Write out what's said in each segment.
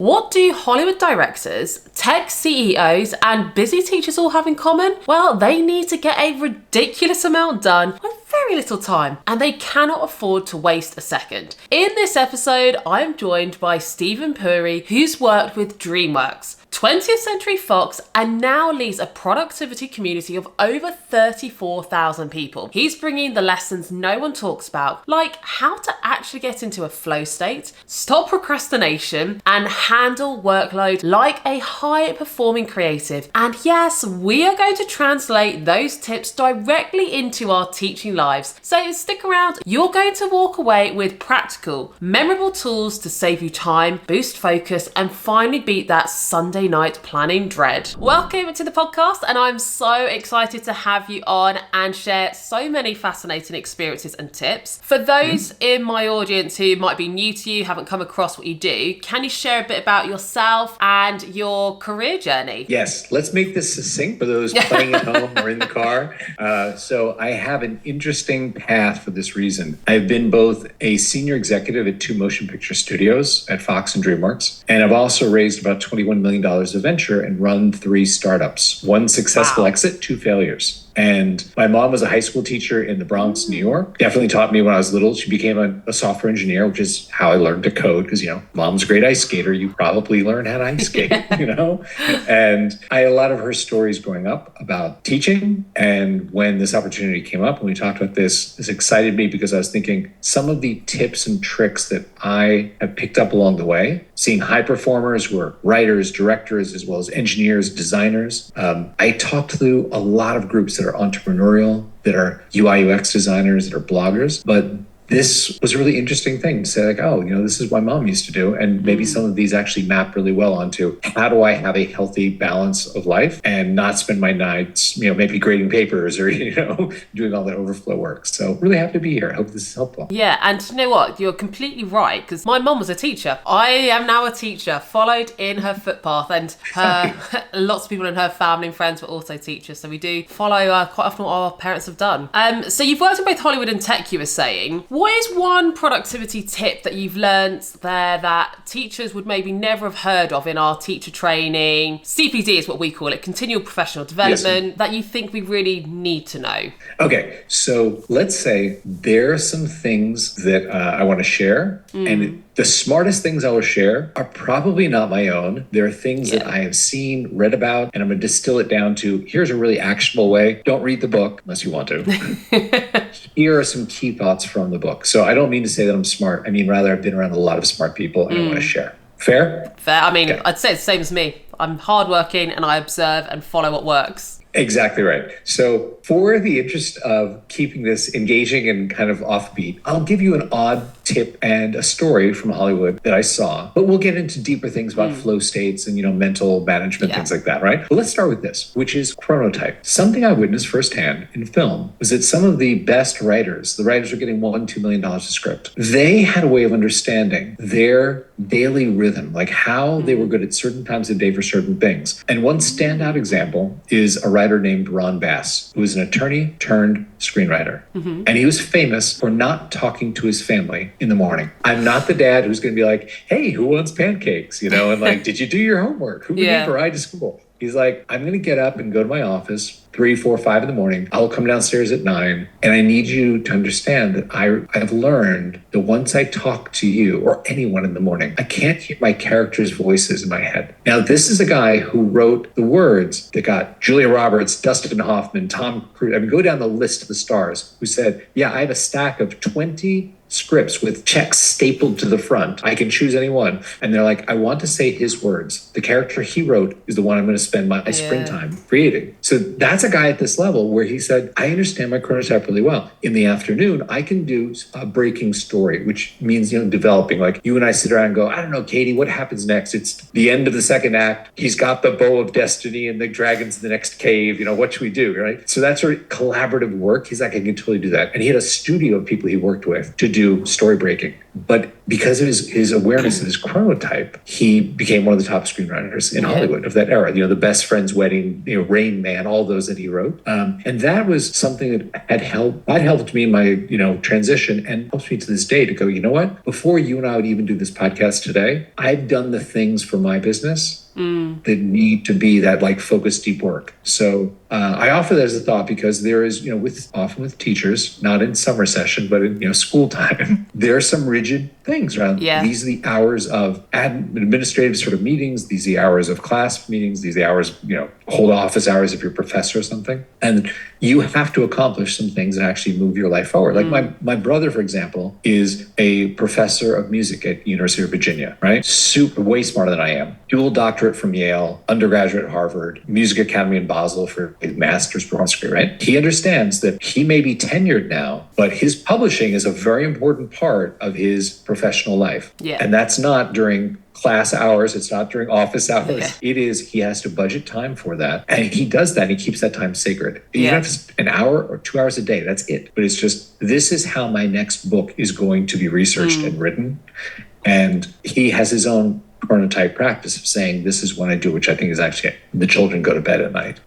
What do Hollywood directors, tech CEOs, and busy teachers all have in common? Well, they need to get a ridiculous amount done with very little time, and they cannot afford to waste a second. In this episode, I am joined by Steven Puri, who's worked with DreamWorks, 20th Century Fox, and now leads a productivity community of over 34,000 people. He's bringing the lessons no one talks about, like how to actually get into a flow state, stop procrastination, and handle workload like a high-performing creative. And yes, we are going to translate those tips directly into our teaching lives. So stick around. You're going to walk away with practical, memorable tools to save you time, boost focus, and finally beat that Sunday night planning dread. Welcome to the podcast, and I'm so excited to have you on and share so many fascinating experiences and tips. For those in my audience who might be new to you, haven't come across what you do, can you share a bit about yourself and your career journey? Yes, let's make this succinct for those playing at home or in the car. So I have an interesting path for this reason. I've been both a senior executive at 2 motion picture studios at Fox and DreamWorks, and I've also raised about $21 million of venture and run 3 startups. 1 successful exit, 2 failures. And my mom was a high school teacher in the Bronx, New York. Definitely taught me when I was little. She became a software engineer, which is how I learned to code because, mom's a great ice skater. You probably learn how to ice skate, And I had a lot of her stories growing up about teaching. And when this opportunity came up and we talked about this excited me because I was thinking some of the tips and tricks that I have picked up along the way, seeing high performers who are writers, directors, as well as engineers, designers. I talked to a lot of groups that are entrepreneurial, that are UI UX designers, that are bloggers, but this was a really interesting thing to say, this is what mom used to do. And maybe some of these actually map really well onto how do I have a healthy balance of life and not spend my nights, maybe grading papers or, doing all that overflow work. So really happy to be here. I hope this is helpful. Yeah. And you know what? You're completely right, because my mom was a teacher. I am now a teacher, followed in her footpath, and lots of people in her family and friends were also teachers. So we do follow quite often what our parents have done. So you've worked in both Hollywood and tech, you were saying. What is one productivity tip that you've learned there that teachers would maybe never have heard of in our teacher training? CPD is what we call it, continual professional development, that you think we really need to know? Okay, so let's say there are some things that I want to share, and the smartest things I will share are probably not my own. There are things that I have seen, read about, and I'm going to distill it down to, here's a really actionable way. Don't read the book unless you want to. Here are some key thoughts from the book. So I don't mean to say that I'm smart. I mean, rather, I've been around a lot of smart people and I want to share. Fair? Fair. I mean, I'd say it's the same as me. I'm hardworking and I observe and follow what works. Exactly right. So for the interest of keeping this engaging and kind of offbeat, I'll give you an odd tip and a story from Hollywood that I saw, but we'll get into deeper things about flow states and, mental management, things like that, right? But let's start with this, which is chronotype. Something I witnessed firsthand in film was that some of the best writers, the writers were getting $1-2 million a script. They had a way of understanding their daily rhythm, like how they were good at certain times of day for certain things. And one standout example is a writer named Ron Bass, who was an attorney turned screenwriter. And he was famous for not talking to his family in the morning. I'm not the dad who's going to be like, hey, who wants pancakes? And like, did you do your homework? Who would need to ride to school? He's like, I'm going to get up and go to my office 3, 4, 5 in the morning. I'll come downstairs at 9. And I need you to understand that I've learned that once I talk to you or anyone in the morning, I can't hear my characters' voices in my head. Now, this is a guy who wrote the words that got Julia Roberts, Dustin Hoffman, Tom Cruise. I mean, go down the list of the stars who said, I have a stack of 20 scripts with checks stapled to the front. I can choose any one. And they're like, I want to say his words. The character he wrote is the one I'm going to spend my springtime creating. So that's a guy at this level where he said, I understand my chronotype really well. In the afternoon, I can do a breaking story, which means, developing. Like you and I sit around and go, I don't know, Katie, what happens next? It's the end of the second act. He's got the bow of destiny and the dragon's in the next cave. What should we do, right? So that's sort of collaborative work. He's like, I can totally do that. And he had a studio of people he worked with to do story breaking. But because of his awareness of his chronotype, he became one of the top screenwriters in Hollywood of that era. The Best Friend's Wedding, Rain Man, all those that he wrote. And that was something that had helped me in my, transition, and helps me to this day to go, you know what? Before you and I would even do this podcast today, I've done the things for my business that need to be that focused deep work. So I offer that as a thought, because there is, often with teachers, not in summer session, but in school time, there are some rigid things around. These are the hours of administrative sort of meetings. These are the hours of class meetings. These are the hours, hold office hours if you're a professor or something. And you have to accomplish some things that actually move your life forward. Like my brother, for example, is a professor of music at University of Virginia, right? Way smarter than I am. Dual doctorate from Yale, undergraduate at Harvard, Music Academy in Basel for a master's performance degree, right? He understands that he may be tenured now, but his publishing is a very important part of his professional life. And that's not during class hours. It's not during office hours. It is, he has to budget time for that. And he does that. And he keeps that time sacred. Even if it's an hour or 2 hours a day, that's it. But it's just, this is how my next book is going to be researched and written. And he has his own chronotype practice of saying, this is when I do, which I think is actually the children go to bed at night.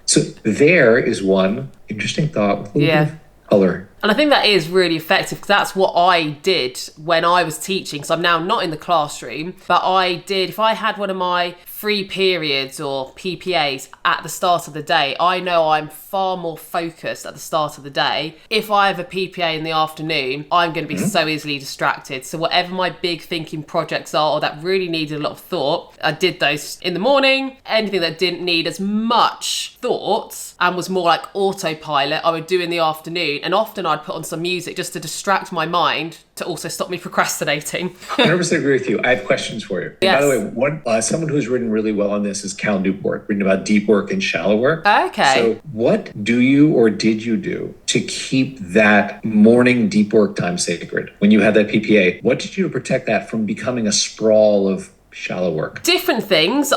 So there is one interesting thought with a little bit of color. And I think that is really effective, because that's what I did when I was teaching. So I'm now not in the classroom, but if I had one of my free periods or PPAs at the start of the day, I know I'm far more focused at the start of the day. If I have a PPA in the afternoon, I'm going to be so easily distracted. So whatever my big thinking projects are, or that really needed a lot of thought, I did those in the morning. Anything that didn't need as much thought and was more like autopilot, I would do in the afternoon. And often I'd put on some music just to distract my mind, to also stop me procrastinating. 100% agree with you. I have questions for you. Yes. By the way, someone who's written really well on this is Cal Newport, written about deep work and shallow work. Okay. So what do you or did you do to keep that morning deep work time sacred? When you had that PPA, what did you do to protect that from becoming a sprawl of shallow work? Different things.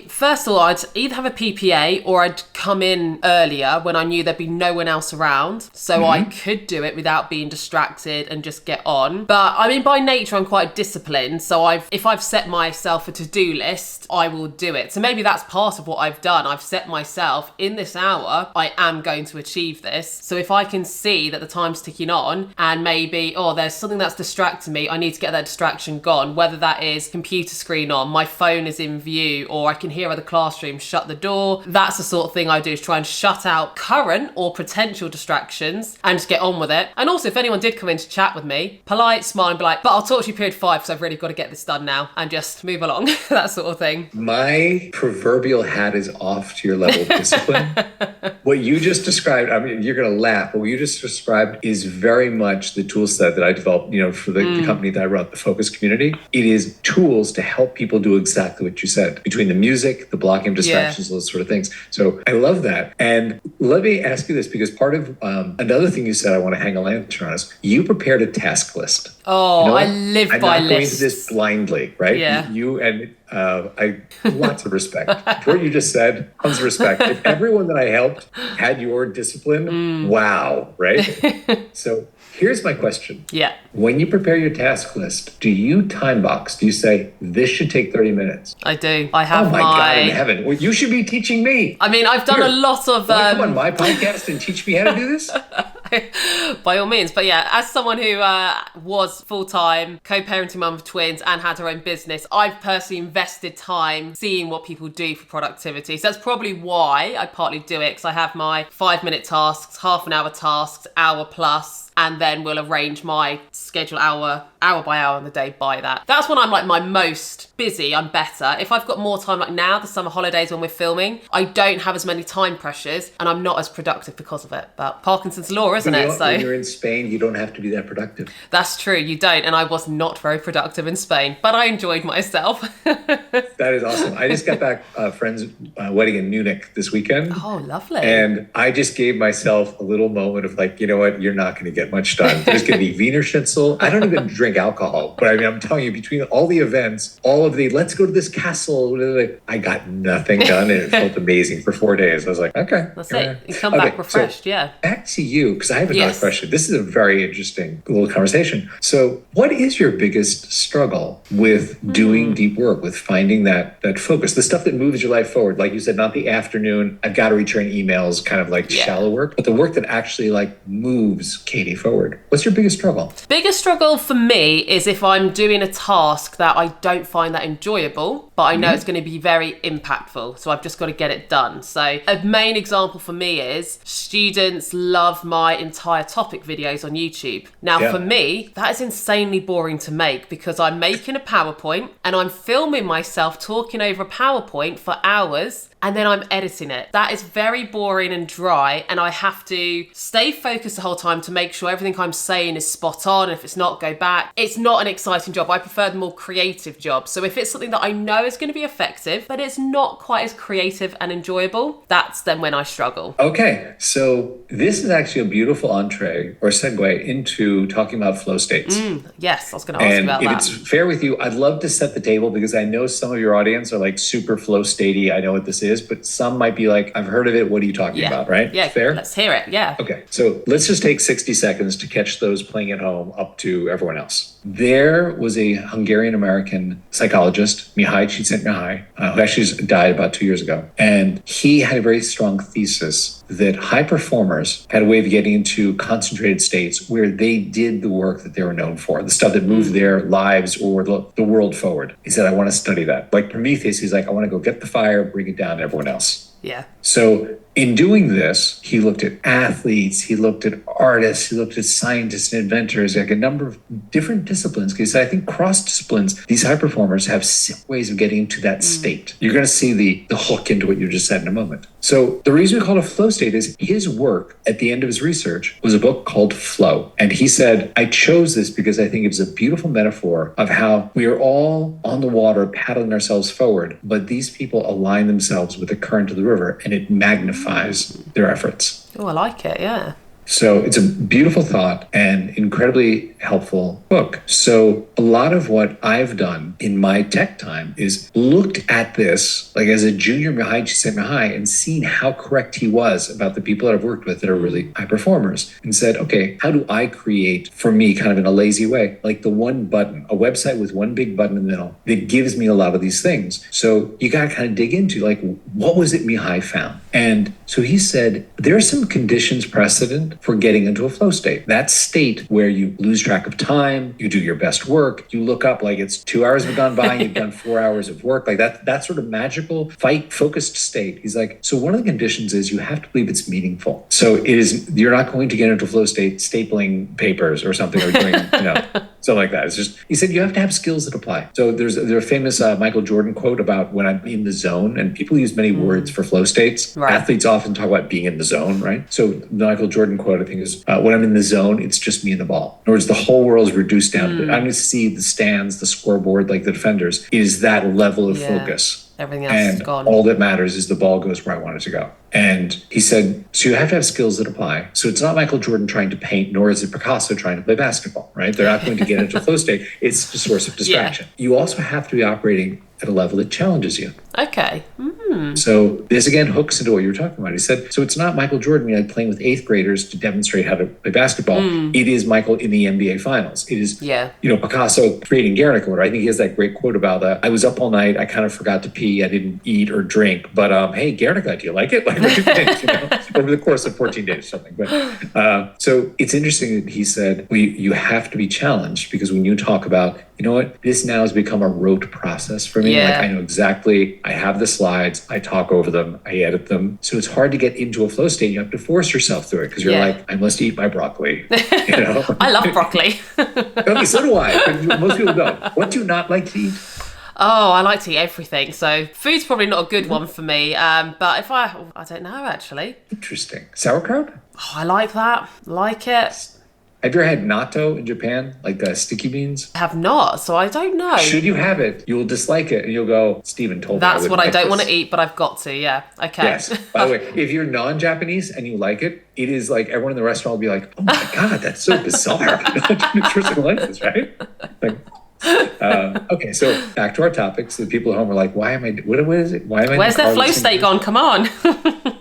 First of all, I'd either have a PPA or I'd come in earlier when I knew there'd be no one else around. So I could do it without being distracted and just get on. But I mean, by nature, I'm quite disciplined. So if I've set myself a to-do list, I will do it. So maybe that's part of what I've done. I've set myself, in this hour, I am going to achieve this. So if I can see that the time's ticking on and maybe, there's something that's distracting me, I need to get that distraction gone, whether that is computer screen on, my phone is in view, or I can hear other classrooms shut the door. That's the sort of thing I do, is try and shut out current or potential distractions and just get on with it. And also, if anyone did come in to chat with me, polite, smile, and be like, but I'll talk to you period 5 because I've really got to get this done now, and just move along. That sort of thing. My proverbial hat is off to your level of discipline. What you just described, I mean, you're going to laugh, but what you just described is very much the tool set that I developed, for the company that I run, the Focus Community. It is tools to help people do exactly what you said, between the music, the blocking of distractions, those sort of things. So I love that. And let me ask you this, because part of another thing you said I want to hang a lantern on is you prepared a task list. I live by lists. I'm not going to this blindly, right? Yeah. You and I lots of respect. For what you just said, tons of respect. If everyone that I helped had your discipline, wow, right? So here's my question. Yeah. When you prepare your task list, do you time box? Do you say, this should take 30 minutes? I do. I have Oh my God in heaven. Well, you should be teaching me. I mean, I've done a lot of... Come on my podcast and teach me how to do this? By all means. But yeah, as someone who was full-time, co-parenting mum of twins and had her own business, I've personally invested time seeing what people do for productivity. So that's probably why I partly do it, because I have my 5-minute tasks, half an hour tasks, hour plus, and then we'll arrange my schedule hour by hour on the day by that. That's when I'm like my most busy, I'm better. If I've got more time, like now, the summer holidays when we're filming, I don't have as many time pressures and I'm not as productive because of it. But Parkinson's law, isn't it? So when you're in Spain, you don't have to be that productive. That's true, you don't. And I was not very productive in Spain, but I enjoyed myself. That is awesome. I just got back a friend's wedding in Munich this weekend. Oh, lovely. And I just gave myself a little moment of like, you know what, you're not going to get much done. There's going to be Wiener Schnitzel. I don't even drink alcohol, but I mean, I'm telling you, between all the events, all of the, let's go to this castle, I got nothing done and it felt amazing for 4 days. I was like, okay. That's it. You come back refreshed, so back to you. because I have another Yes. question. This is a very interesting little conversation. So what is your biggest struggle with doing deep work, with finding that focus, the stuff that moves your life forward? Like you said, not the afternoon, I've got to return emails, kind of like shallow work, but the work that actually like moves Katie forward. What's your biggest struggle? Biggest struggle for me is if I'm doing a task that I don't find that enjoyable, but I know it's going to be very impactful. So I've just got to get it done. So a main example for me is students love my entire topic videos on YouTube. Now for me, that is insanely boring to make because I'm making a PowerPoint and I'm filming myself talking over a PowerPoint for hours and then I'm editing it. That is very boring and dry, and I have to stay focused the whole time to make sure everything I'm saying is spot on. If it's not, go back. It's not an exciting job. I prefer the more creative job. So if it's something that I know is going to be effective, but it's not quite as creative and enjoyable, that's then when I struggle. Okay, so this is actually a beautiful entree or segue into talking about flow states. Yes, I was going to ask about And that. if it's fair with you, I'd love to set the table because I know some of your audience are like super flow statey. I know what this is, but some might be like, I've heard of it. What are you talking about, right? Yeah, fair? Let's hear it, yeah. Okay, so let's just take 60 seconds to catch those playing at home up to everyone else. There was a Hungarian-American psychologist, Mihaly Csikszentmihalyi, who actually died about 2 years ago. And he had a very strong thesis that high performers had a way of getting into concentrated states where they did the work that they were known for, the stuff that moved their lives or the world forward. He said, I want to study that. Like Prometheus, he's like, I want to go get the fire, bring it down to everyone else. Yeah. So in doing this, he looked at athletes, he looked at artists, he looked at scientists and inventors, like a number of different disciplines. Because I think cross disciplines, these high performers have simple ways of getting into that state. You're going to see the hook into what you just said in a moment. So the reason we call it a flow state is his work at the end of his research was a book called Flow. And he said, I chose this because I think it's a beautiful metaphor of how we are all on the water paddling ourselves forward, but these people align themselves with the current of the river and it magnifies their efforts. Oh, I like it, yeah. So it's a beautiful thought and incredibly helpful book. So a lot of what I've done in my tech time is looked at this like as a junior Mihaly Csikszentmihalyi and seen how correct he was about the people that I've worked with that are really high performers and said, okay, how do I create for me kind of in a lazy way, like the one button, a website with one big button in the middle that gives me a lot of these things. So you got to kind of dig into like, what was it Mihaly found? And so he said, there are some conditions precedent for getting into a flow state. That state where you lose track of time, you do your best work, you look up like it's 2 hours have gone by and you've done 4 hours of work, like that sort of magical focused state. He's like, so one of the conditions is you have to believe it's meaningful. So it is, you're not going to get into a flow state stapling papers or something or doing, something like that. It's just, he said, you have to have skills that apply. So there's a famous Michael Jordan quote about when I'm in the zone, and people use many words for flow states. Right. Athletes often talk about being in the zone, right? So the Michael Jordan quote, I think, is when I'm in the zone, it's just me and the ball. In other words, the whole world is reduced down to it. I'm going to see the stands, the scoreboard, like the defenders, is that level of focus. Everything else is gone. All that matters is the ball goes where I want it to go. And he said, so you have to have skills that apply. So it's not Michael Jordan trying to paint, nor is it Picasso trying to play basketball, right? They're not going to get into a flow state. It's a source of distraction. You also have to be operating at a level that challenges you. Okay. So this again hooks into what you were talking about. He said, so it's not Michael Jordan playing with 8th graders to demonstrate how to play basketball. It is Michael in the NBA finals. It is, Picasso creating Guernica. I think he has that great quote about I was up all night. I kind of forgot to pee. I didn't eat or drink, but hey, Guernica, do you like it? Like, what do you think? Over the course of 14 days or something. But so it's interesting that he said, you have to be challenged because when you talk about, you know what, this now has become a rote process for me. Like I know exactly, I have the slides, I talk over them, I edit them. So it's hard to get into a flow state. You have to force yourself through it because you're like, I must eat my broccoli. I love broccoli. Okay, so do I. But most people don't. What do you not like to eat? Oh, I like to eat everything. So food's probably not a good one for me. But if I don't know actually. Interesting. Sauerkraut? Oh, I like that. Like it. Have you ever had natto in Japan, like sticky beans? I have not, so I don't know. Should you have it, you will dislike it, and you'll go, Steven told me That's what I don't want to eat, but I've got to, yeah. Okay. Yes. By the way, if you're non-Japanese and you like it, it is like everyone in the restaurant will be like, oh my God, that's so bizarre. Tristan like this, right? Okay, so back to our topics. The people at home are like, what is it? Why am I? Where's their flow state gone? Come on.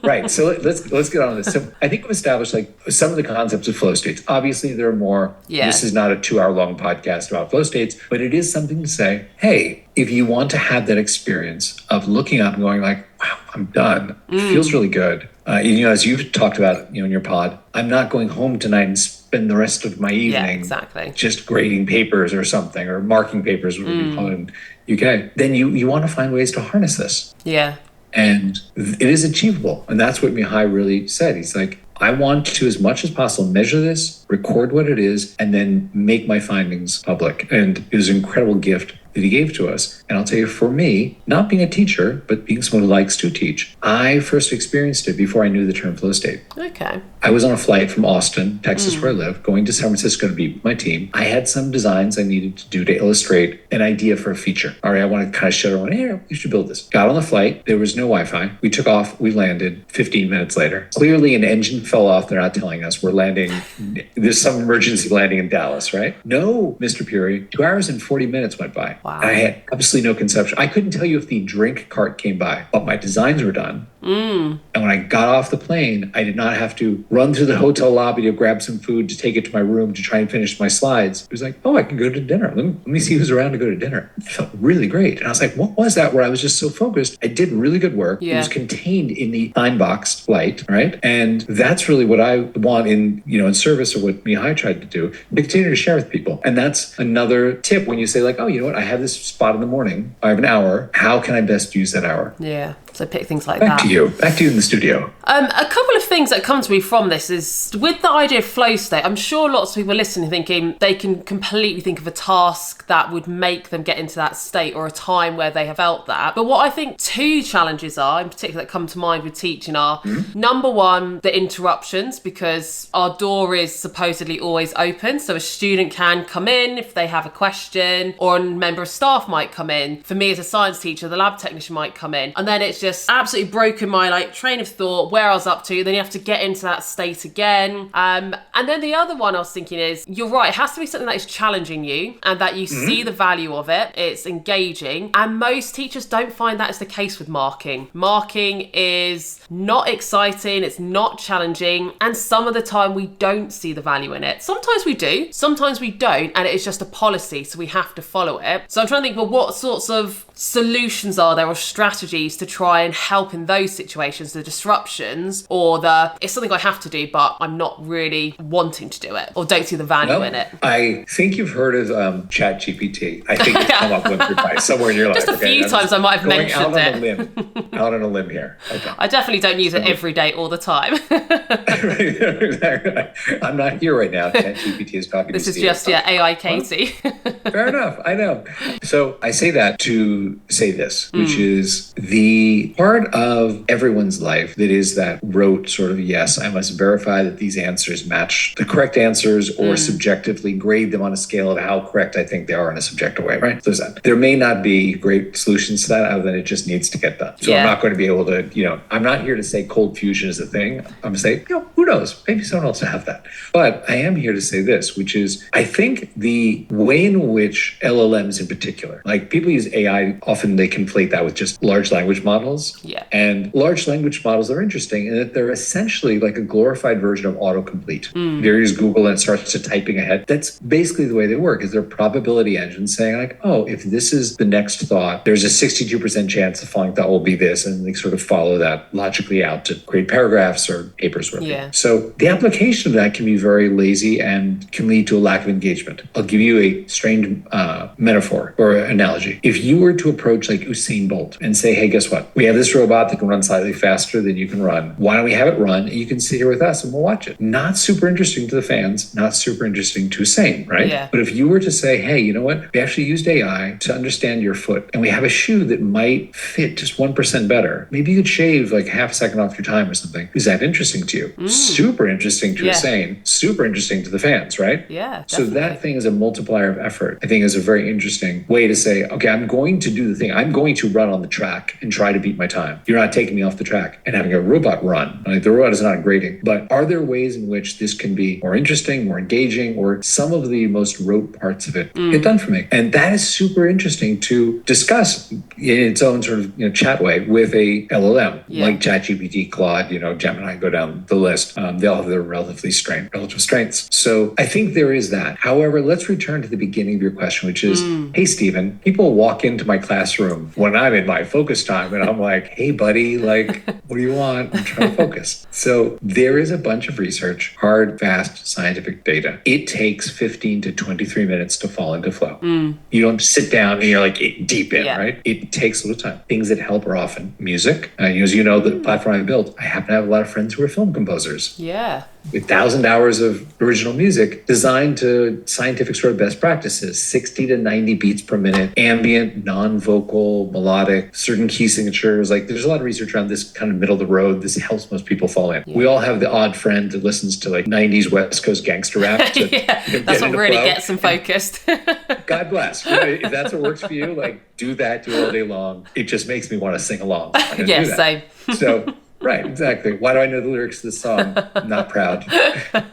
Right. So let's get on this. So I think we've established like some of the concepts of flow states. Obviously, there are more. Yeah. This is not a 2-hour long podcast about flow states, but it is something to say, hey, if you want to have that experience of looking up and going like, wow, I'm done. It feels really good. As you've talked about, in your pod, I'm not going home tonight and spend the rest of my evening just grading papers or something, or marking papers, whatever you call it in UK. Then you want to find ways to harness this. Yeah. And it is achievable. And that's what Mihai really said. He's like, I want to, as much as possible, measure this, record what it is, and then make my findings public. And it was an incredible gift that he gave to us. And I'll tell you, for me, not being a teacher, but being someone who likes to teach, I first experienced it before I knew the term flow state. Okay. I was on a flight from Austin, Texas, where I live, going to San Francisco to be with my team. I had some designs I needed to do to illustrate an idea for a feature. All right, I want to kind of show everyone, hey, you should build this. Got on the flight. There was no Wi-Fi. We took off. We landed 15 minutes later. Clearly, an engine fell off. They're not telling us. We're landing. There's some emergency landing in Dallas, right? No, Mr. Puri. 2 hours and 40 minutes went by. Wow. And I had absolutely no conception. I couldn't tell you if the drink cart came by, but my designs were done. And when I got off the plane, I did not have to run through the hotel lobby to grab some food to take it to my room to try and finish my slides. It was like, oh, I can go to dinner. Let me see who's around to go to dinner. It felt really great. And I was like, what was that? Where I was just so focused. I did really good work. Yeah. It was contained in the time-boxed flight, right? And that's really what I want in service of what Mihai tried to do, to continue to share with people. And that's another tip when you say like, oh, you know what? I have this spot in the morning. I have an hour. How can I best use that hour? Yeah. So pick things like that. Back to you in the studio. A couple of things that come to me from this is with the idea of flow state, I'm sure lots of people listening thinking they can completely think of a task that would make them get into that state or a time where they have felt that. But what I think two challenges are, in particular, that come to mind with teaching are, number one, the interruptions, because our door is supposedly always open. So a student can come in if they have a question, or a member of staff might come in. For me as a science teacher, the lab technician might come in. And then it's just absolutely broken my train of thought, where I was up to. Then you have to get into that state again. And then the other one I was thinking is, you're right, it has to be something that is challenging you and that you see the value of it. It's engaging. And most teachers don't find that is the case with marking. Marking is not exciting, it's not challenging, and some of the time we don't see the value in it. Sometimes we do, sometimes we don't, and it is just a policy, so we have to follow it. So I'm trying to think, well, what sorts of solutions are there or strategies to try and help in those situations, the disruptions or it's something I have to do but I'm not really wanting to do it or don't see the value in it? I think you've heard of ChatGPT. I think it's come up once or twice somewhere in your life. Just a few times I might have mentioned it. Out on a limb here. Okay. I definitely don't use it every day all the time. I'm not here right now. ChatGPT is talking to This me. is just AI Katie. Well, fair enough. I know. So I say that to say this, which is the part of everyone's life that is that rote sort of, yes, I must verify that these answers match the correct answers or subjectively grade them on a scale of how correct I think they are in a subjective way, right? There's that. There may not be great solutions to that other than it just needs to get done. So I'm not going to be able to, I'm not here to say cold fusion is a thing. I'm saying, who knows? Maybe someone else will have that. But I am here to say this, which is, I think the way in which LLMs in particular, like people use AI, often they conflate that with just large language models. Yeah. And large language models are interesting in that they're essentially like a glorified version of autocomplete. You use Google and it starts to typing ahead. That's basically the way they work, is they're probability engines saying like, oh, if this is the next thought, there's a 62% chance the following thought will be this. And they sort of follow that logically out to create paragraphs or papers. Yeah. So the application of that can be very lazy and can lead to a lack of engagement. I'll give you a strange metaphor or analogy. If you were to approach like Usain Bolt and say, hey, guess what? We have this robot that can run slightly faster than you can run. Why don't we have it run and you can sit here with us and we'll watch it? Not super interesting to the fans, not super interesting to Usain, right? Yeah. But if you were to say, hey, you know what? We actually used AI to understand your foot and we have a shoe that might fit just 1% better. Maybe you could shave like half a second off your time or something. Is that interesting to you? Super interesting to Usain, super interesting to the fans, right? Yeah, definitely. So that thing is a multiplier of effort. I think is a very interesting way to say, okay, I'm going to do the thing. I'm going to run on the track and try to beat my time. You're not taking me off the track and having a robot run. Like the robot is not grading, but are there ways in which this can be more interesting, more engaging, or some of the most rote parts of it get done for me? And that is super interesting to discuss in its own sort of chat way with a LLM, Yeah. like ChatGPT, Claude, Gemini, go down the list. They all have their relative strengths. So I think there is that. However, let's return to the beginning of your question, which is, hey, Steven, people walk into my classroom when I'm in my focus time and I'm like, hey, buddy, like, what do you want? I'm trying to focus. So there is a bunch of research, hard, fast, scientific data. It takes 15 to 23 minutes to fall into flow. You don't sit down and you're like deep in, right? It takes a little time. Things that help are often music. As you know, the platform I built, I happen to have a lot of friends who are film composers. Yeah. With 1,000 hours of original music designed to scientific sort of best practices, 60 to 90 beats per minute, ambient, non-vocal, melodic, certain key signatures. Like there's a lot of research around this kind of middle of the road. This helps most people fall in. Yeah. We all have the odd friend that listens to like 90s West Coast gangster rap. That's what really gets them focused. God bless. If that's what works for you, like do that, do it all day long. It just makes me want to sing along. Yeah, same. So right, exactly. Why do I know the lyrics to this song? I'm not proud.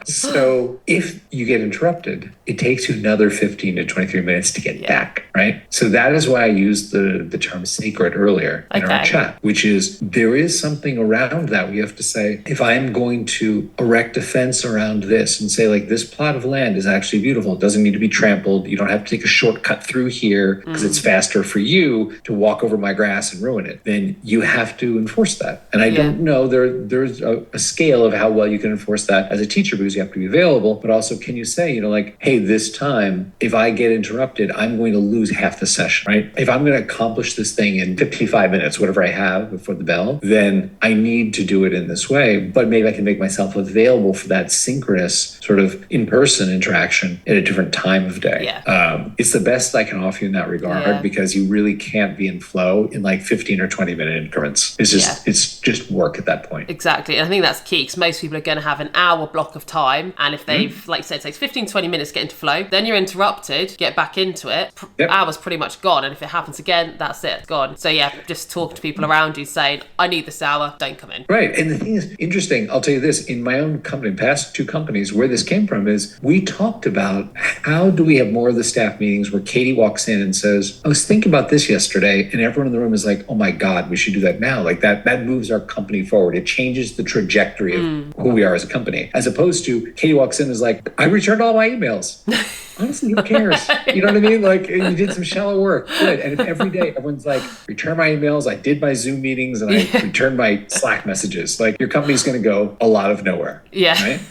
So if you get interrupted, it takes you another 15 to 23 minutes to get back, right? So that is why I used the term sacred earlier in our chat, which is there is something around that. We have to say, if I'm going to erect a fence around this and say like this plot of land is actually beautiful, it doesn't need to be trampled. You don't have to take a shortcut through here because it's faster for you to walk over my grass and ruin it. Then you have to enforce that. And I don't know, there's a scale of how well you can enforce that as a teacher because you have to be available, but also can you say, like, hey, this time, if I get interrupted, I'm going to lose half the session, right? If I'm going to accomplish this thing in 55 minutes, whatever I have before the bell, then I need to do it in this way, but maybe I can make myself available for that synchronous sort of in-person interaction at a different time of day. It's the best I can offer you in that regard because you really can't be in flow in like 15 or 20 minute increments. It's just work at that point. Exactly. And I think that's key because most people are going to have an hour block of time. And if they've, like you said, it takes 15, 20 minutes to get into flow, then you're interrupted, get back into it, hour's pretty much gone. And if it happens again, that's it, it's gone. So just talk to people around you saying, I need this hour, don't come in. Right. And the thing is interesting, I'll tell you this, in my own company, past two companies, where this came from is we talked about how do we have more of the staff meetings where Katie walks in and says, I was thinking about this yesterday, and everyone in the room is like, oh my God, we should do that now. Like that moves our company forward. It changes the trajectory of who we are as a company. As opposed to Katie walks in and is like, I returned all my emails. Honestly, who cares? You know what I mean? Like you did some shallow work. Good. And if every day everyone's like, return my emails, I did my Zoom meetings, and I returned my Slack messages, like your company's going to go a lot of nowhere. Yeah. Right?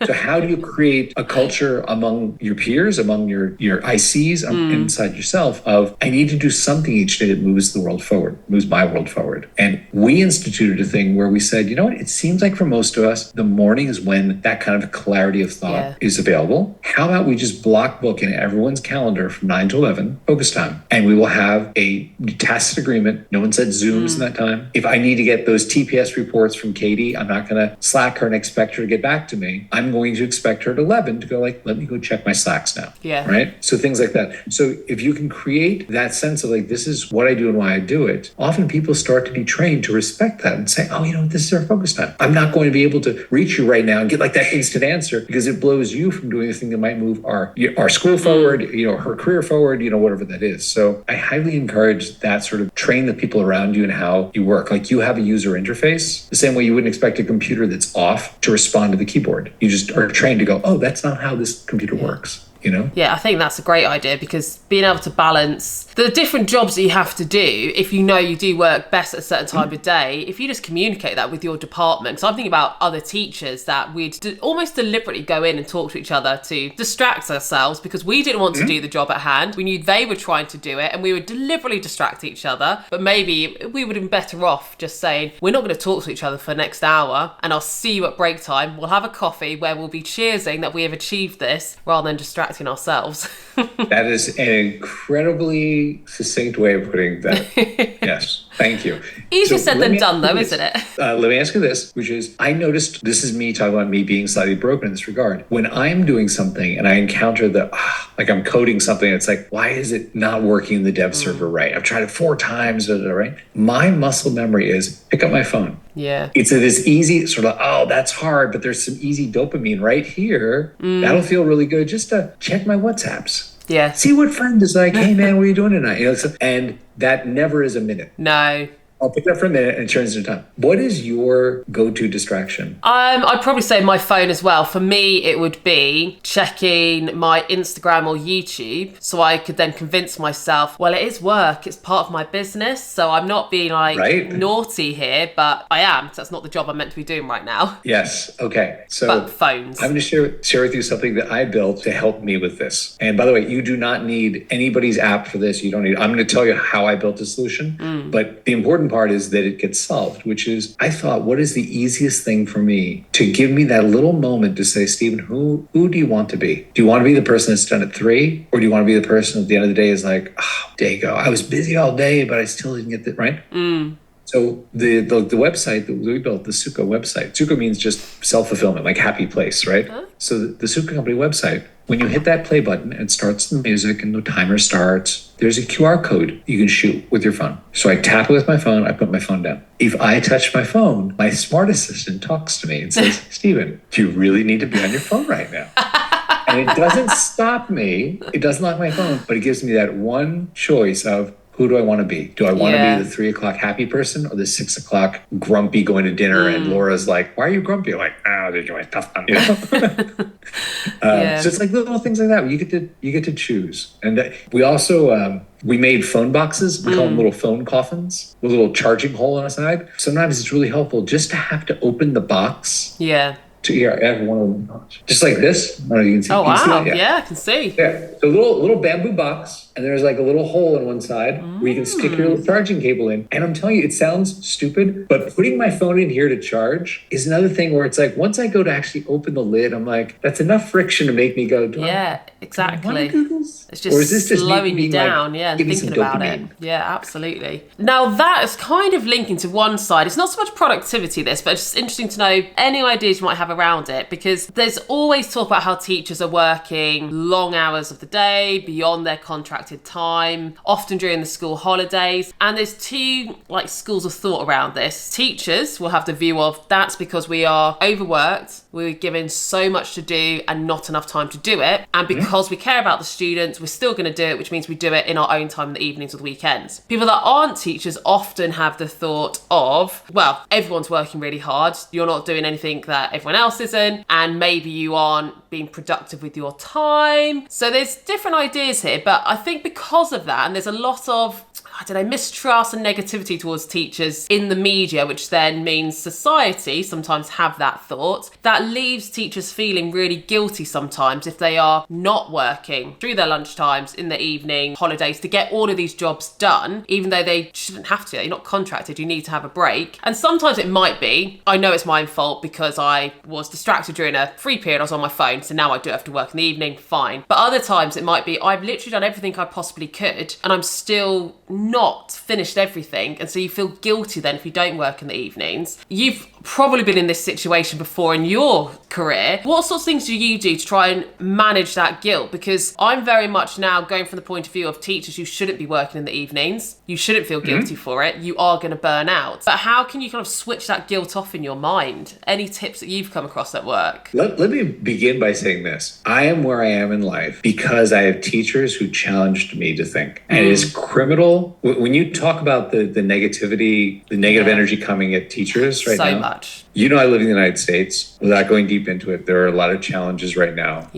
So how do you create a culture among your peers, among your ICs, inside yourself of, I need to do something each day that moves the world forward, moves my world forward. And we instituted a thing where we said, you know what, it seems like for most of us, the morning is when that kind of clarity of thought is available. How about we just block book in everyone's calendar from 9 to 11, focus time, and we will have a tacit agreement. No one said Zooms in that time. If I need to get those TPS reports from Katie, I'm not going to Slack her and expect her to get back to me. I'm going to expect her at 11 to go like, let me go check my Slacks now. Yeah. Right? So things like that. So if you can create that sense of like, this is what I do and why I do it, often people start to be trained to respect that and say, oh, this is our focus time. I'm not going to be able to reach you right now and get like that instant answer because it blows you from doing the thing that might move our school forward, her career forward, whatever that is. So I highly encourage that sort of train the people around you and how you work. Like you have a user interface, the same way you wouldn't expect a computer that's off to respond to the keyboard. You just are trained to go, oh, that's not how this computer works. Yeah, I think that's a great idea because being able to balance the different jobs that you have to do, if you know you do work best at a certain time of day, if you just communicate that with your department. So I'm thinking about other teachers that we'd almost deliberately go in and talk to each other to distract ourselves because we didn't want to do the job at hand. We knew they were trying to do it and we would deliberately distract each other. But maybe we would have been better off just saying, we're not going to talk to each other for the next hour and I'll see you at break time. We'll have a coffee where we'll be cheersing that we have achieved this rather than distracting ourselves. That is an incredibly succinct way of putting that. Yes, thank you. Easier said than done, though, isn't it? Let me ask you this, which is, I noticed, this is me talking about me being slightly broken in this regard. When I'm doing something and I encounter like I'm coding something, it's like, why is it not working in the dev server right? I've tried it 4 times, right? My muscle memory is pick up my phone. Yeah. It's this easy sort of, oh, that's hard, but there's some easy dopamine right here. That'll feel really good just to check my WhatsApps. Yeah. See what friend is like, hey man, what are you doing tonight? And that never is a minute. No. I'll put that for a minute and it turns into time. What is your go-to distraction? I'd probably say my phone as well. For me, it would be checking my Instagram or YouTube so I could then convince myself, well, it is work. It's part of my business. So I'm not being naughty here, but I am. So that's not the job I'm meant to be doing right now. Yes. Okay. So but phones. I'm going to share with you something that I built to help me with this. And by the way, you do not need anybody's app for this. You don't need, I'm going to tell you how I built the solution. But the important part is that it gets solved, which is I thought, what is the easiest thing for me to give me that little moment to say, Steven, who do you want to be? Do you want to be the person that's done at 3? Or do you want to be the person at the end of the day is like, oh, there you go. I was busy all day, but I still didn't get that right. So the website that we built, the Suka website, Suka means just self-fulfillment, like happy place, right? So the Suka company website, when you hit that play button, it starts the music and the timer starts. There's a QR code you can shoot with your phone. So I tap it with my phone, I put my phone down. If I touch my phone, my smart assistant talks to me and says, Steven, do you really need to be on your phone right now? And it doesn't stop me. It doesn't lock my phone, but it gives me that one choice of, who do I want to be? Do I want to be the 3 o'clock happy person or the 6 o'clock grumpy going to dinner? And Laura's like, why are you grumpy? I'm like, they're doing tough on you. So it's like little things like that. You get to choose. And we also, we made phone boxes. We call them little phone coffins with a little charging hole on the side. Sometimes it's really helpful just to have to open the box. Yeah. I have one of them. Just like this. I don't know if you can see. Oh, wow. See that? Yeah, I can see. Yeah. So little bamboo box, and there's like a little hole on one side where you can stick your little charging cable in. And I'm telling you, it sounds stupid, but putting my phone in here to charge is another thing where it's like, once I go to actually open the lid, I'm like, that's enough friction to make me go, exactly. It's just, slowing you down, and thinking about it. Yeah, absolutely. Now that's kind of linking to one side. It's not so much productivity, this, but it's interesting to know any ideas you might have around it, because there's always talk about how teachers are working long hours of the day beyond their contracted time, often during the school holidays. And there's two schools of thought around this. Teachers will have the view of that's because we are overworked, we're given so much to do and not enough time to do it. And because we care about the students, we're still going to do it, which means we do it in our own time in the evenings or the weekends. People that aren't teachers often have the thought of, well, everyone's working really hard. You're not doing anything that everyone else isn't. And maybe you aren't being productive with your time. So there's different ideas here. But I think because of that, and there's a lot of mistrust and negativity towards teachers in the media, which then means society sometimes have that thought, that leaves teachers feeling really guilty sometimes if they are not working through their lunchtimes, in the evening, holidays, to get all of these jobs done, even though they shouldn't have to. You're not contracted, you need to have a break. And sometimes it might be, I know it's my fault because I was distracted during a free period, I was on my phone, so now I do have to work in the evening, fine. But other times it might be, I've literally done everything I possibly could, and I'm still not finished everything, and so you feel guilty then if you don't work in the evenings. You've probably been in this situation before in your career. What sorts of things do you do to try and manage that guilt? Because I'm very much now going from the point of view of teachers who shouldn't be working in the evenings. You shouldn't feel guilty for it. You are going to burn out. But how can you kind of switch that guilt off in your mind? Any tips that you've come across at work? Let me begin by saying this. I am where I am in life because I have teachers who challenged me to think. And it is criminal. When you talk about the negativity, the negative energy coming at teachers right now. So much. You know, I live in the United States. Without going deep into it, there are a lot of challenges right now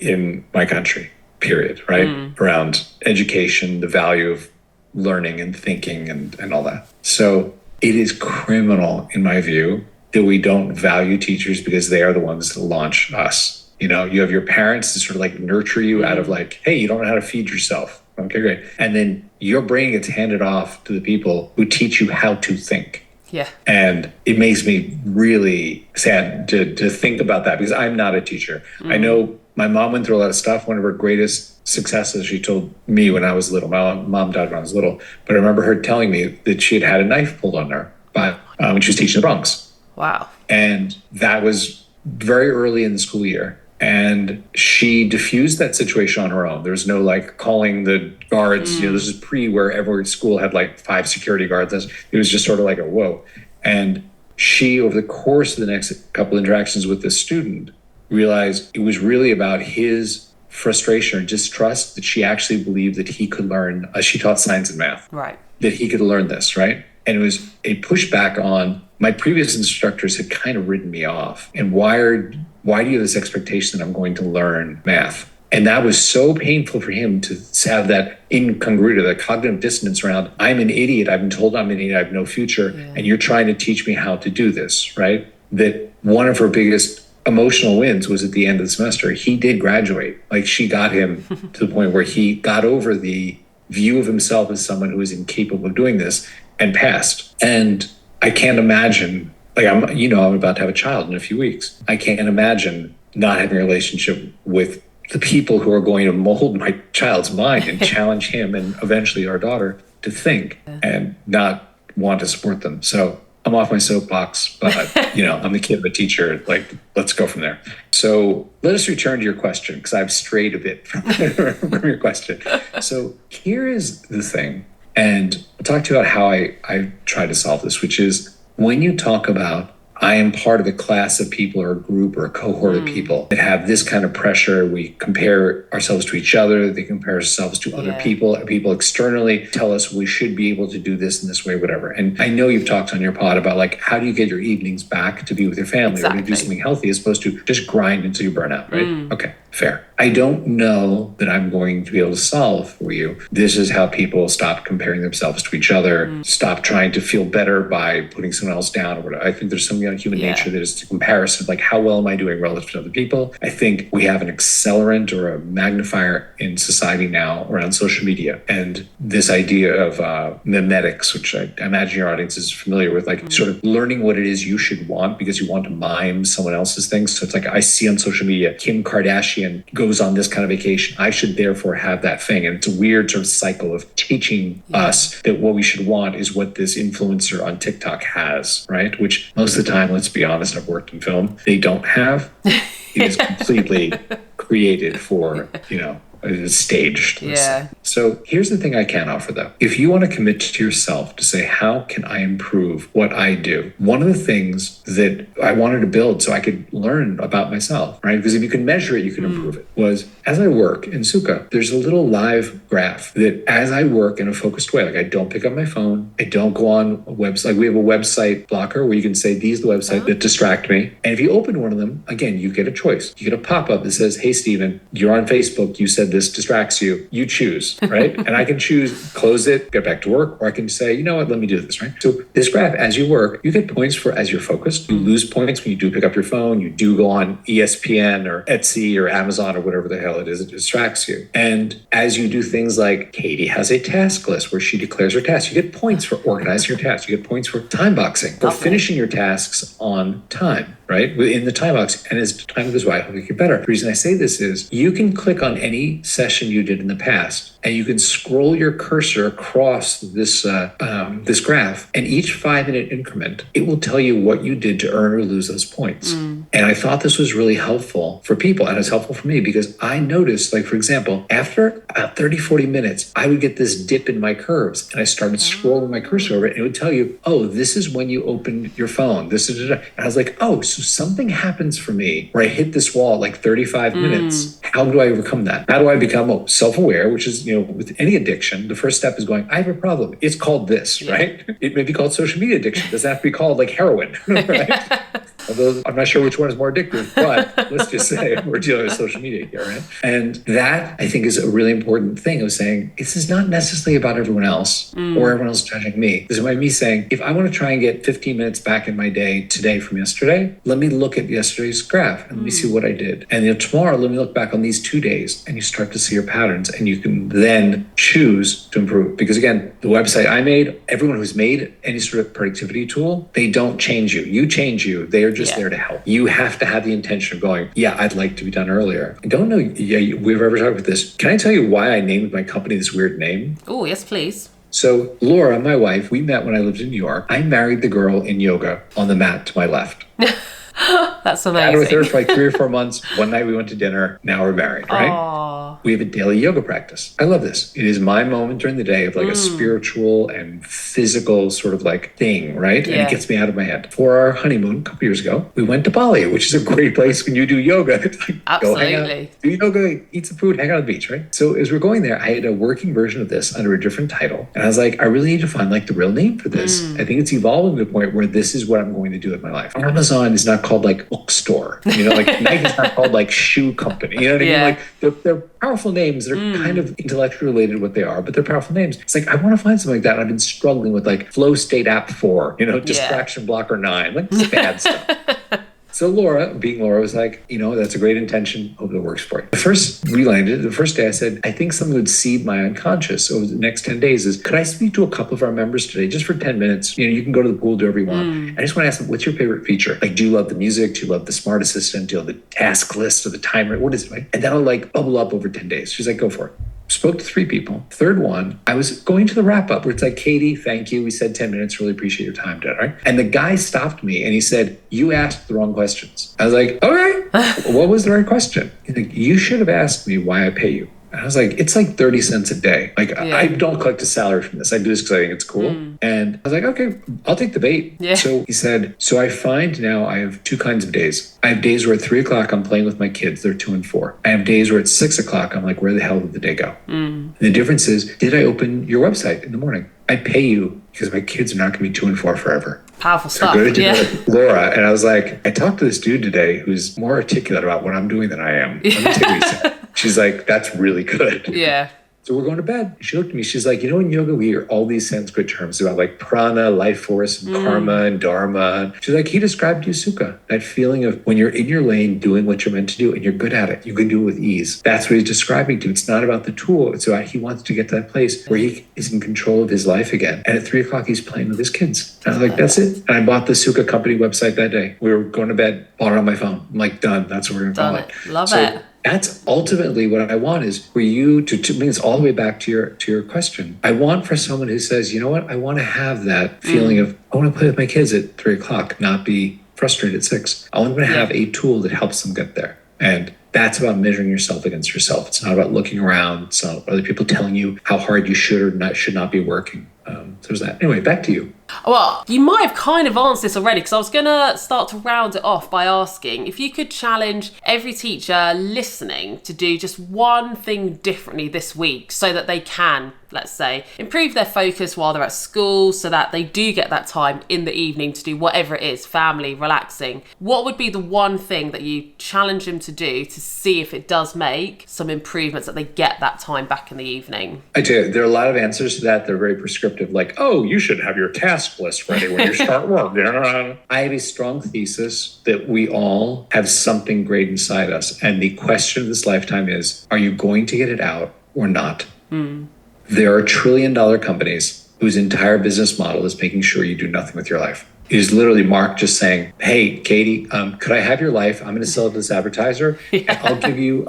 in my country, period, right? Around education, the value of learning and thinking and all that. So it is criminal, in my view, that we don't value teachers because they are the ones that launch us. You know, you have your parents to sort of like nurture you out of like, hey, you don't know how to feed yourself. Okay, great. And then your brain gets handed off to the people who teach you how to think. Yeah. And it makes me really sad to think about that because I'm not a teacher. I know my mom went through a lot of stuff. One of her greatest successes, she told me when I was little, my mom died when I was little, but I remember her telling me that she had a knife pulled on her when she was teaching the Bronx. Wow. And that was very early in the school year. And she diffused that situation on her own. There's no like calling the guards. You know, this is pre where every school had like 5 security guards. It was just sort of like a whoa. And she, over the course of the next couple interactions with this student, realized it was really about his frustration or distrust that she actually believed that he could learn. She taught science and math. Right. That he could learn this, right? And it was a pushback on my previous instructors had kind of written me off. And why do you have this expectation that I'm going to learn math? And that was so painful for him to have that incongruity, that cognitive dissonance around, I'm an idiot. I've been told I'm an idiot. I have no future. And you're trying to teach me how to do this, right? That one of her biggest emotional wins was at the end of the semester. He did graduate. Like, she got him to the point where he got over the view of himself as someone who was incapable of doing this and passed. And I can't imagine, like, I'm about to have a child in a few weeks. I can't imagine not having a relationship with the people who are going to mold my child's mind and challenge him and eventually our daughter to think and not want to support them. So I'm off my soapbox, but I'm the kid of a teacher. Like, let's go from there. So let us return to your question, because I've strayed a bit from your question. So here is the thing, and I'll talk to you about how I try to solve this, which is when you talk about I am part of a class of people or a group or a cohort of people that have this kind of pressure. We compare ourselves to each other. They compare ourselves to other people. People externally tell us we should be able to do this in this way, whatever. And I know you've talked on your pod about, like, how do you get your evenings back to be with your family or to do something healthy as opposed to just grind until you burn out, right? Okay, fair. I don't know that I'm going to be able to solve for you. This is how people stop comparing themselves to each other, stop trying to feel better by putting someone else down or whatever. I think there's something on human nature that is a comparison, like, how well am I doing relative to other people? I think we have an accelerant or a magnifier in society now around social media. And this idea of memetics, which I imagine your audience is familiar with, like sort of learning what it is you should want because you want to mime someone else's things. So it's like, I see on social media, Kim Kardashian goes on this kind of vacation. I should therefore have that thing. And it's a weird sort of cycle of teaching us that what we should want is what this influencer on TikTok has, right? Which most of the time, let's be honest, I've worked in film, they don't have. It is completely created for, staged. So here's the thing I can offer, though. If you want to commit to yourself to say, how can I improve what I do? One of the things that I wanted to build so I could learn about myself, right? Because if you can measure it, you can improve it, was as I work in Suka, there's a little live graph that as I work in a focused way, like I don't pick up my phone, I don't go on a website. Like we have a website blocker where you can say, these are the websites that distract me. And if you open one of them, again, you get a choice. You get a pop-up that says, hey, Steven, you're on Facebook. You said this distracts you. You choose, right? And I can choose, close it, get back to work, or I can say, you know what, let me do this, right? So this graph, as you work, you get points for as you're focused. You lose points when you do pick up your phone, you do go on ESPN or Etsy or Amazon or whatever the hell it is, it distracts you. And as you do things like Katie has a task list where she declares her tasks, you get points for organizing your tasks. You get points for time boxing, for finishing your tasks on time, right? Within the time box. And as time goes by, I hope you get better. The reason I say this is you can click on any session you did in the past and you can scroll your cursor across this graph, and each 5-minute increment, it will tell you what you did to earn or lose those points. And I thought this was really helpful for people, and it's helpful for me because I noticed, like, for example, after about 30, 40 minutes, I would get this dip in my curves, and I started scrolling my cursor over it, and it would tell you, oh, this is when you opened your phone. This is, and I was like, oh, so something happens for me where I hit this wall at like 35 minutes. How do I overcome that? How do I become self-aware, which is, with any addiction, the first step is going, I have a problem. It's called this, right? It may be called social media addiction. It doesn't have to be called like heroin, right? Although I'm not sure which one is more addictive, but let's just say we're dealing with social media here, right? And that, I think, is a really important thing of saying, this is not necessarily about everyone else or everyone else judging me. This is about me saying, if I want to try and get 15 minutes back in my day today from yesterday, let me look at yesterday's graph and let me see what I did. And then tomorrow, let me look back on these 2 days and you start to see your patterns and you can then choose to improve. Because again, the website I made, everyone who's made any sort of productivity tool, they don't change you. You change you. They are just there to help. You have to have the intention of going, I'd like to be done earlier. I don't know, we've ever talked about this. Can I tell you why I named my company this weird name? Oh, yes, please. So Laura, my wife, we met when I lived in New York. I married the girl in yoga on the mat to my left. That's I was with her amazing. for like 3 or 4 months. One night we went to dinner. Now we're married, right? Oh, We have a daily yoga practice. I love this. It is my moment during the day of like a spiritual and physical sort of like thing, right? And it yeah. gets me out of my head. For our honeymoon a couple years ago, we went to Bali, which is a great place when you do yoga. It's like, go hang out, Absolutely. do yoga, eat some food, hang out on the beach, right? So as we're going there, I had a working version of this under a different title. And I was like, I really need to find like the real name for this. I think it's evolving to the point where this is what I'm going to do with my life. Amazon is not called like bookstore. Like Nike's not called like shoe company. You know what I mean? Yeah. Like they're powerful names. They're kind of intellectually related to what they are, but they're powerful names. It's like, I want to find something like that. And I've been struggling with like Flow State App 4, Distraction Blocker 9, like this bad stuff. So Laura, being Laura, was like, that's a great intention. Hope it works for you. The first day I said, I think something would seed my unconscious over the next 10 days is, could I speak to a couple of our members today just for 10 minutes? You can go to the pool, do whatever you want. I just want to ask them, what's your favorite feature? Like, do you love the music? Do you love the smart assistant? Do you love the task list or the timer? What is it? Right? And that'll like bubble up over 10 days. She's like, go for it. Spoke to 3 people. Third one, I was going to the wrap up where it's like, Katie, thank you. We said 10 minutes. Really appreciate your time. Right? And the guy stopped me and he said, you asked the wrong questions. I was like, okay, what was the right question? He's like, you should have asked me why I pay you. And I was like, it's like 30 cents a day. Like, yeah. I don't collect a salary from this. I do this because I think it's cool. And I was like, okay, I'll take the bait. Yeah. So he said, so I find now I have 2 kinds of days. I have days where at 3 o'clock I'm playing with my kids. They're 2 and 4. I have days where at 6 o'clock I'm like, where the hell did the day go? And the difference is, did I open your website in the morning? I pay you because my kids are not going to be 2 and 4 forever. Powerful stuff. Yeah. Laura, and I was like, I talked to this dude today who's more articulate about what I'm doing than I am. Let me tell you what he said. She's like, that's really good. Yeah. So we're going to bed. She looked at me. She's like, in yoga, we hear all these Sanskrit terms about like prana, life force, and karma, and dharma. She's like, he described you sukha, that feeling of when you're in your lane doing what you're meant to do and you're good at it, you can do it with ease. That's what he's describing to you. It's not about the tool. It's about he wants to get to that place where he is in control of his life again. And at 3 o'clock, he's playing with his kids. And I was like, that's it. And I bought the Sukha company website that day. We were going to bed, bought it on my phone. I'm like, done. That's what we're going to call it. Love it. That's ultimately what I want is for you to bring this all the way back to your question. I want for someone who says, you know what, I want to have that feeling of, I want to play with my kids at 3 o'clock, not be frustrated at 6. I want them to have a tool that helps them get there. And that's about measuring yourself against yourself. It's not about looking around. It's not other people telling you how hard you should or should not be working. So there's that. Anyway, back to you. Well, you might have kind of answered this already because I was going to start to round it off by asking if you could challenge every teacher listening to do just one thing differently this week so that they can, let's say, improve their focus while they're at school so that they do get that time in the evening to do whatever it is, family, relaxing. What would be the one thing that you challenge them to do to see if it does make some improvements that they get that time back in the evening? I tell you, there are a lot of answers to that. They're very prescriptive, like, oh, you should have your task list ready when you start work. I have a strong thesis that we all have something great inside us. And the question of this lifetime is, are you going to get it out or not? There are $1 trillion companies whose entire business model is making sure you do nothing with your life. It is literally Mark just saying, hey, Katie, could I have your life? I'm going to sell it to this advertiser. And I'll give you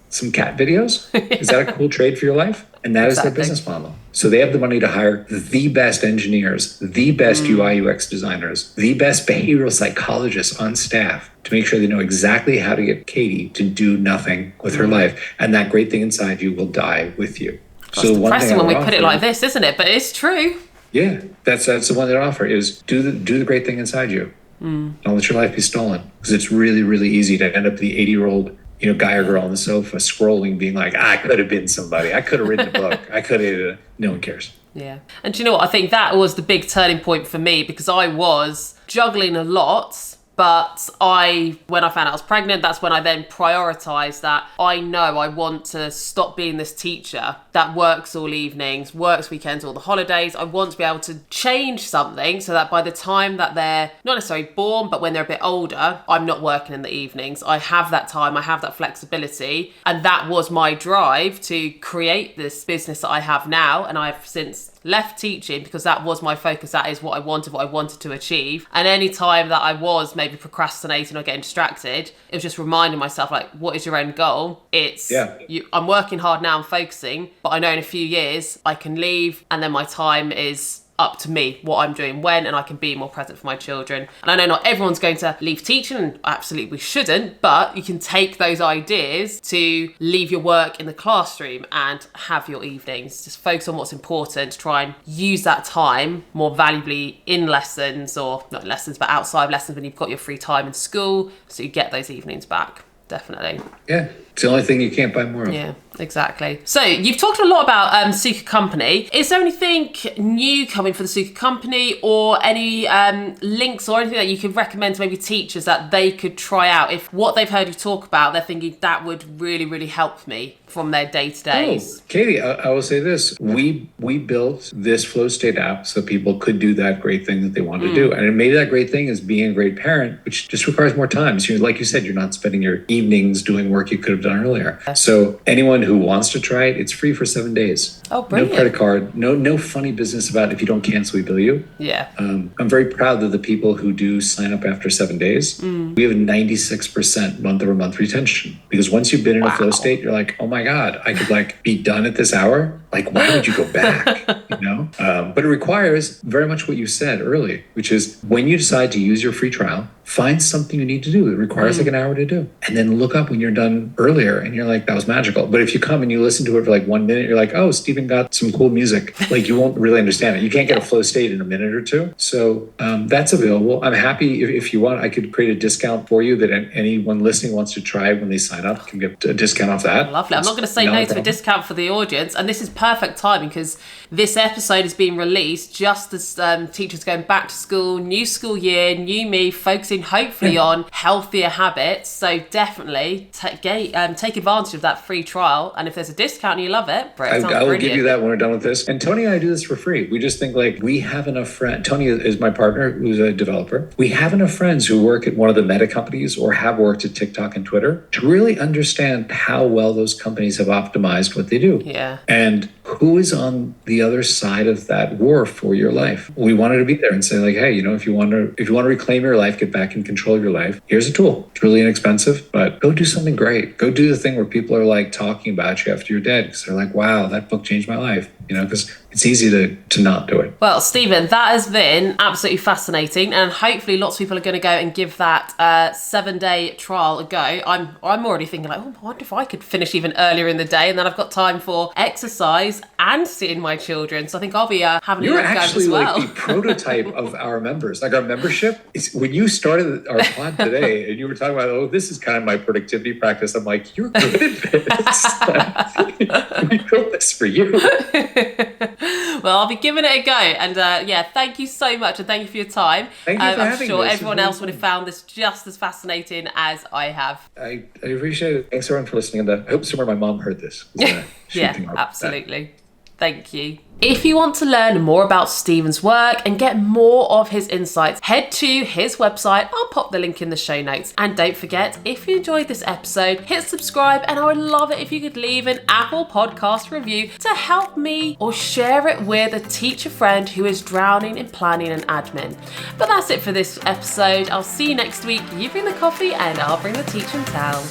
some cat videos. Is that a cool trade for your life? And that is their business model. So they have the money to hire the best engineers, the best UI UX designers, the best behavioral psychologists on staff to make sure they know exactly how to get Katie to do nothing with her life. And that great thing inside you will die with you. That's depressing when we put it like this, isn't it? But it's true. Yeah, that's the one that I offer is do the great thing inside you. Don't let your life be stolen. Because it's really, really easy to end up the 80-year-old guy or girl on the sofa scrolling, being like, I could have been somebody. I could have written a book. I could have. No one cares. Yeah. And do you know what? I think that was the big turning point for me because I was juggling a lot. But when I found out I was pregnant, that's when I then prioritized that I know I want to stop being this teacher that works all evenings, works weekends, all the holidays. I want to be able to change something so that by the time that they're not necessarily born, but when they're a bit older, I'm not working in the evenings. I have that time, I have that flexibility. And that was my drive to create this business that I have now. And I've since left teaching because that was my focus. That is what I wanted to achieve. And any time that I was maybe procrastinating or getting distracted, it was just reminding myself, like, what is your end goal? It's I'm working hard now, I'm focusing, but I know in a few years I can leave and then my time is up to me what I'm doing when, and I can be more present for my children. And I know not everyone's going to leave teaching, and absolutely we shouldn't, but you can take those ideas to leave your work in the classroom and have your evenings. Just focus on what's important, try and use that time more valuably in lessons, or not lessons, but outside of lessons when you've got your free time in school, so you get those evenings back. Definitely. Yeah, it's the only thing you can't buy more of. Yeah, exactly. So you've talked a lot about Suka Company. Is there anything new coming for the Suka Company, or any links or anything that you could recommend to maybe teachers that they could try out if what they've heard you talk about, they're thinking that would really, really help me from their day-to-days? Oh, Katie, I will say this. We built this flow state app so people could do that great thing that they wanted to do. And maybe that great thing is being a great parent, which just requires more time. So like you said, you're not spending your evenings doing work you could have done earlier. So anyone who wants to try it, it's free for 7 days. Oh, brilliant. No credit card, no funny business about if you don't cancel, we bill you. Yeah. I'm very proud of the people who do sign up after 7 days. We have a 96% month-over-month retention, because once you've been in a flow state, you're like, oh my God, I could like be done at this hour. Like, why would you go back? You know? But it requires very much what you said early, which is when you decide to use your free trial, find something you need to do. It requires like an hour to do. And then look up when you're done earlier and you're like, that was magical. But if you come and you listen to it for like 1 minute, you're like, oh, Steven got some cool music. Like, you won't really understand it. You can't get a flow state in a minute or two. So that's available. I'm happy if you want, I could create a discount for you that anyone listening wants to try when they sign up can get a discount off that. Lovely. I'm not going to say no to a discount for the audience. And this is perfect timing, because this episode is being released just as teachers going back to school, new school year, new me, focusing hopefully on healthier habits. So definitely take advantage of that free trial. And if there's a discount and you love it, I will give you that when we're done with this. And Tony and I do this for free. We just think like we have enough friends. Tony is my partner, who's a developer. We have enough friends who work at one of the meta companies or have worked at TikTok and Twitter to really understand how well those companies have optimized what they do. Yeah. And who is on the other side of that war for your life? We wanted to be there and say like, hey, if you want to reclaim your life, get back in control of your life, here's a tool. It's really inexpensive, but go do something great. Go do the thing where people are like talking about you after you're dead, because they're like, wow, that book changed my life. Because it's easy to not do it. Well, Steven, that has been absolutely fascinating, and hopefully lots of people are going to go and give that 7-day trial a go. I'm already thinking like, oh, I wonder if I could finish even earlier in the day, and then I've got time for exercise and seeing my children. So I think I'll be having a look at as well. You're actually like the prototype of our members. Like our membership, when you started our pod today and you were talking about, oh, this is kind of my productivity practice. I'm like, you're good at this. We built this for you. Well, I'll be giving it a go. And thank you so much, and thank you for your time. Thank you for I'm having sure this. everyone else would have found this just as fascinating as I have. I appreciate it. Thanks everyone for listening. And I hope somewhere my mom heard this. Yeah, absolutely. Thank you. If you want to learn more about Steven's work and get more of his insights, head to his website. I'll pop the link in the show notes. And don't forget, if you enjoyed this episode, hit subscribe, and I would love it if you could leave an Apple Podcast review to help me, or share it with a teacher friend who is drowning in planning and admin. But that's it for this episode. I'll see you next week. You bring the coffee and I'll bring the teach and tell.